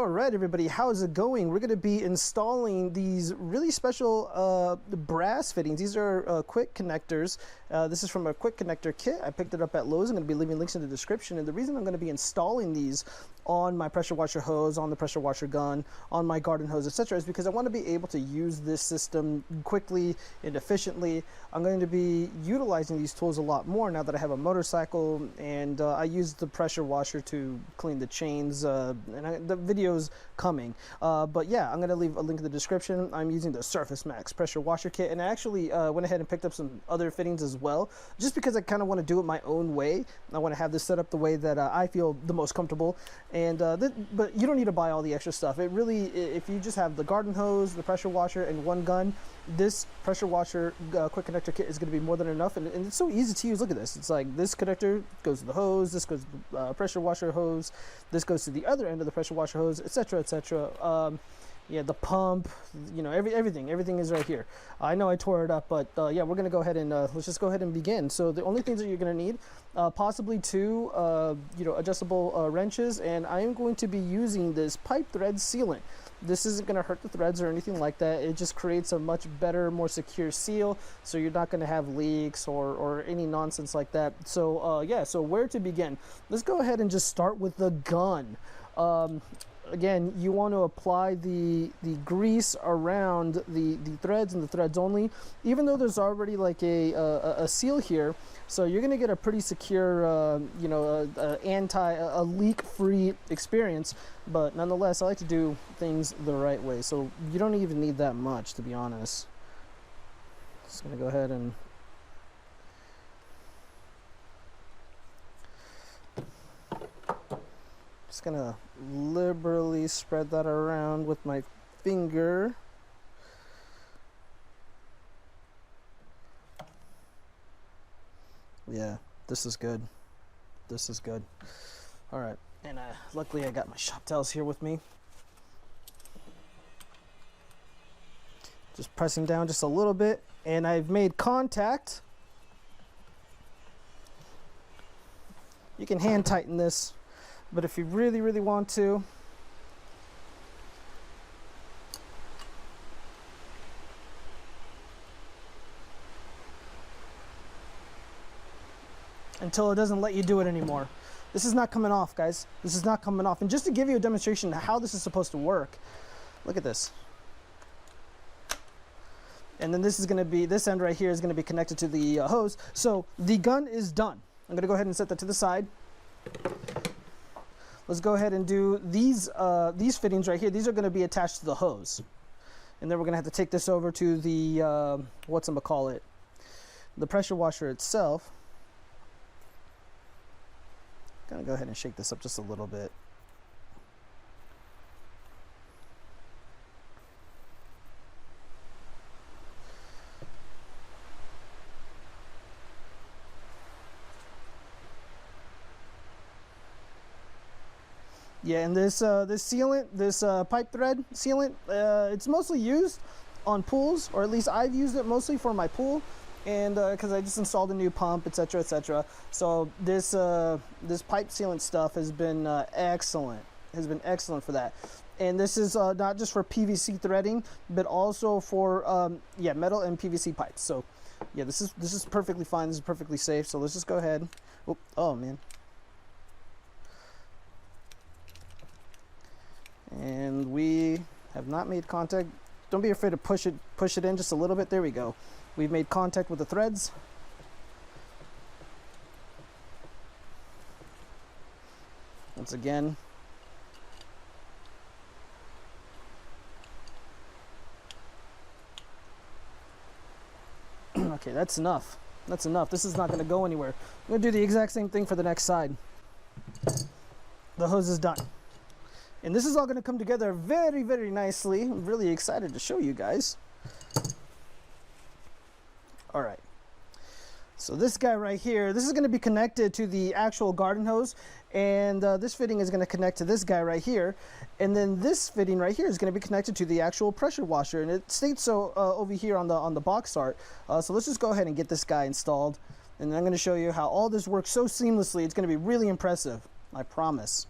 All right, everybody, how's it going? We're going to be installing these really special brass fittings. These are quick connectors. This is from a quick connector kit. I picked it up at Lowe's. I'm going to be leaving links in the description. And the reason I'm going to be installing these on my pressure washer hose, on the pressure washer gun, on my garden hose, etc., is because I want to be able to use this system quickly and efficiently. I'm going to be utilizing these tools a lot more now that I have a motorcycle, and I use the pressure washer to clean the chains, the video's coming. But yeah, I'm going to leave a link in the description. I'm using the Surface Max pressure washer kit, and I actually went ahead and picked up some other fittings as well, just because I kind of want to do it my own way. I want to have this set up the way that I feel the most comfortable. And but you don't need to buy all the extra stuff. It really, if you just have the garden hose, the pressure washer, and one gun, this pressure washer quick connector kit is going to be more than enough. And it's so easy to use. Look at this. It's like this connector goes to the hose, this goes to the pressure washer hose, this goes to the other end of the pressure washer hose, etc., etc. Yeah, the pump, you know, everything is right here. I know I tore it up, but yeah, we're gonna go ahead and let's just go ahead and begin. So the only things that you're gonna need, possibly two, you know, adjustable wrenches, and I am going to be using this pipe thread sealant. This isn't gonna hurt the threads or anything like that. It just creates a much better, more secure seal, so you're not gonna have leaks or any nonsense like that. So yeah, so where to begin? Let's go ahead and just start with the gun. Again, you want to apply the grease around the threads and the threads only, even though there's already like a seal here. So you're going to get a pretty secure, you know, a leak-free experience. But nonetheless, I like to do things the right way. So you don't even need that much, to be honest. Just going to go ahead and just gonna liberally spread that around with my finger. Yeah, this is good. This is good. All right, and luckily I got my shop towels here with me. Just pressing down just a little bit, and I've made contact. You can hand tighten this, but if you really, really want to, until it doesn't let you do it anymore. This is not coming off, guys. This is not coming off. And just to give you a demonstration of how this is supposed to work, look at this. And then this is going to be, this end right here is going to be connected to the hose. So the gun is done. I'm going to go ahead and set that to the side. Let's go ahead and do these fittings right here. These are going to be attached to the hose. And then we're going to have to take this over to the, whatchamacallit, the pressure washer itself. Going to go ahead and shake this up just a little bit. Yeah, and this sealant, this pipe thread sealant, it's mostly used on pools, or at least I've used it mostly for my pool, and because I just installed a new pump, etc., etc. So this pipe sealant stuff has been excellent. Has been excellent for that. And this is not just for PVC threading, but also for yeah, metal and PVC pipes. So yeah, this is perfectly fine. This is perfectly safe. So let's just go ahead. Oh man. And we have not made contact. Don't be afraid to push it in just a little bit. There we go. We've made contact with the threads. Once again. Okay, that's enough. That's enough. This is not going to go anywhere. I'm going to do the exact same thing for the next side. The hose is done. And this is all going to come together very, very nicely. I'm really excited to show you guys. All right. So this guy right here, this is going to be connected to the actual garden hose. And this fitting is going to connect to this guy right here. And then this fitting right here is going to be connected to the actual pressure washer. And it states so over here on the box art. So let's just go ahead and get this guy installed. And I'm going to show you how all this works so seamlessly. It's going to be really impressive. I promise.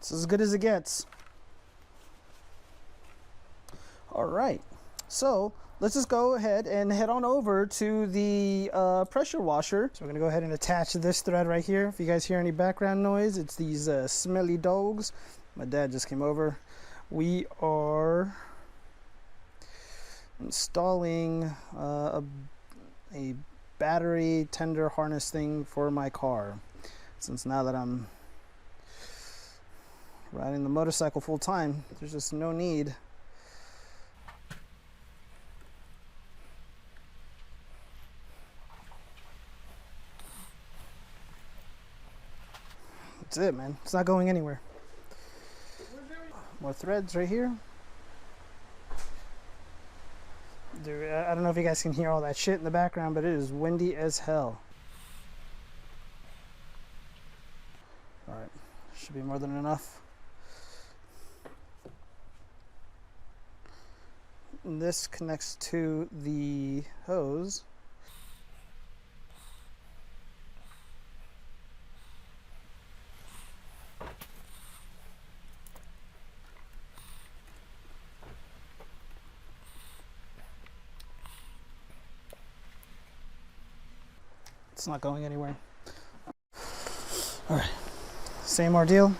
It's as good as it gets. All right, so let's just go ahead and head on over to the pressure washer. So we're gonna go ahead and attach this thread right here. If you guys hear any background noise, it's these smelly dogs. My dad just came over. We are installing a battery tender harness thing for my car. Since now that I'm riding the motorcycle full time, there's just no need. That's it, man. It's not going anywhere. More threads right here. Dude, I don't know if you guys can hear all that shit in the background, but it is windy as hell. All right, should be more than enough. And this connects to the hose. It's not going anywhere. All right, same ordeal.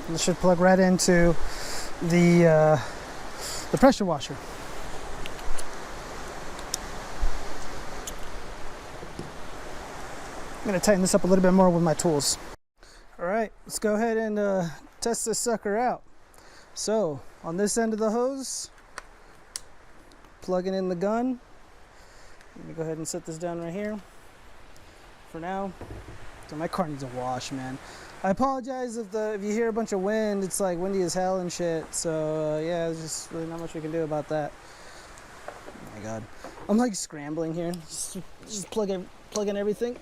This should plug right into the pressure washer. I'm gonna tighten this up a little bit more with my tools. All right, let's go ahead and test this sucker out. So on this end of the hose, plugging in the gun. Let me go ahead and set this down right here for now. So my car needs a wash, man. I apologize if you hear a bunch of wind. It's like windy as hell and shit. So yeah, there's just really not much we can do about that. Oh my god, I'm like scrambling here. Just plug in everything.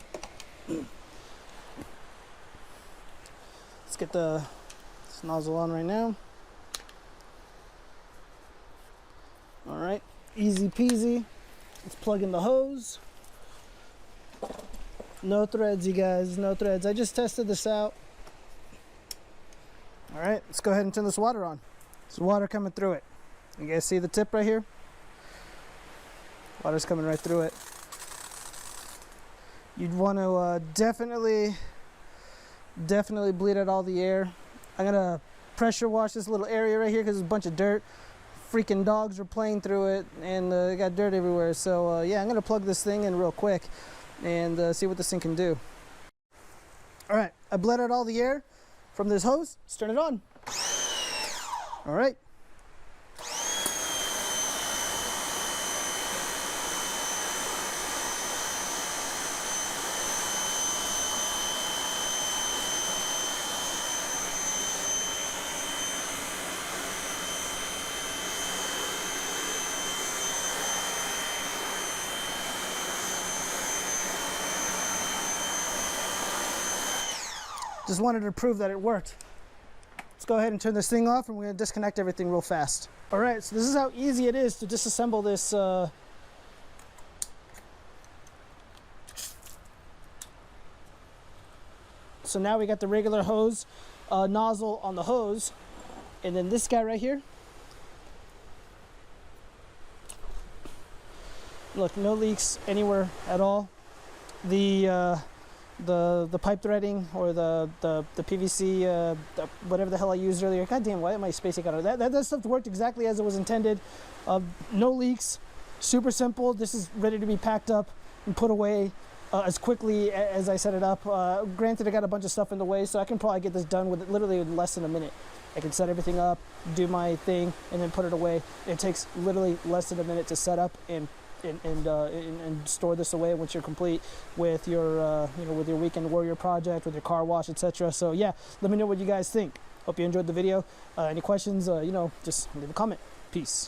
Let's get this nozzle on right now. All right, easy peasy. Let's plug in the hose. No threads, you guys, no threads. I just tested this out. All right, let's go ahead and turn this water on. There's water coming through it. You guys see the tip right here? Water's coming right through it. You'd want to definitely bleed out all the air. I'm gonna pressure wash this little area right here because there's a bunch of dirt. Freaking dogs are playing through it and they got dirt everywhere. So yeah, I'm gonna plug this thing in real quick and see what this thing can do. All right, I bled out all the air from this hose. Let's turn it on. All right. Just wanted to prove that it worked. Let's go ahead and turn this thing off and we're gonna disconnect everything real fast. All right, so this is how easy it is to disassemble this so now we got the regular hose nozzle on the hose, and then this guy right here. Look, no leaks anywhere at all. The pipe threading or the PVC, whatever the hell I used earlier. God damn, why am I spacing out of that? That stuff worked exactly as it was intended. No leaks, super simple. This is ready to be packed up and put away as quickly as I set it up. Granted, I got a bunch of stuff in the way, so I can probably get this done with literally less than a minute. I can set everything up, do my thing, and then put it away. It takes literally less than a minute to set up and store this away once you're complete with your with your weekend warrior project, with your car wash, etc. So yeah, let me know what you guys think. Hope you enjoyed the video. Any questions, just leave a comment. Peace.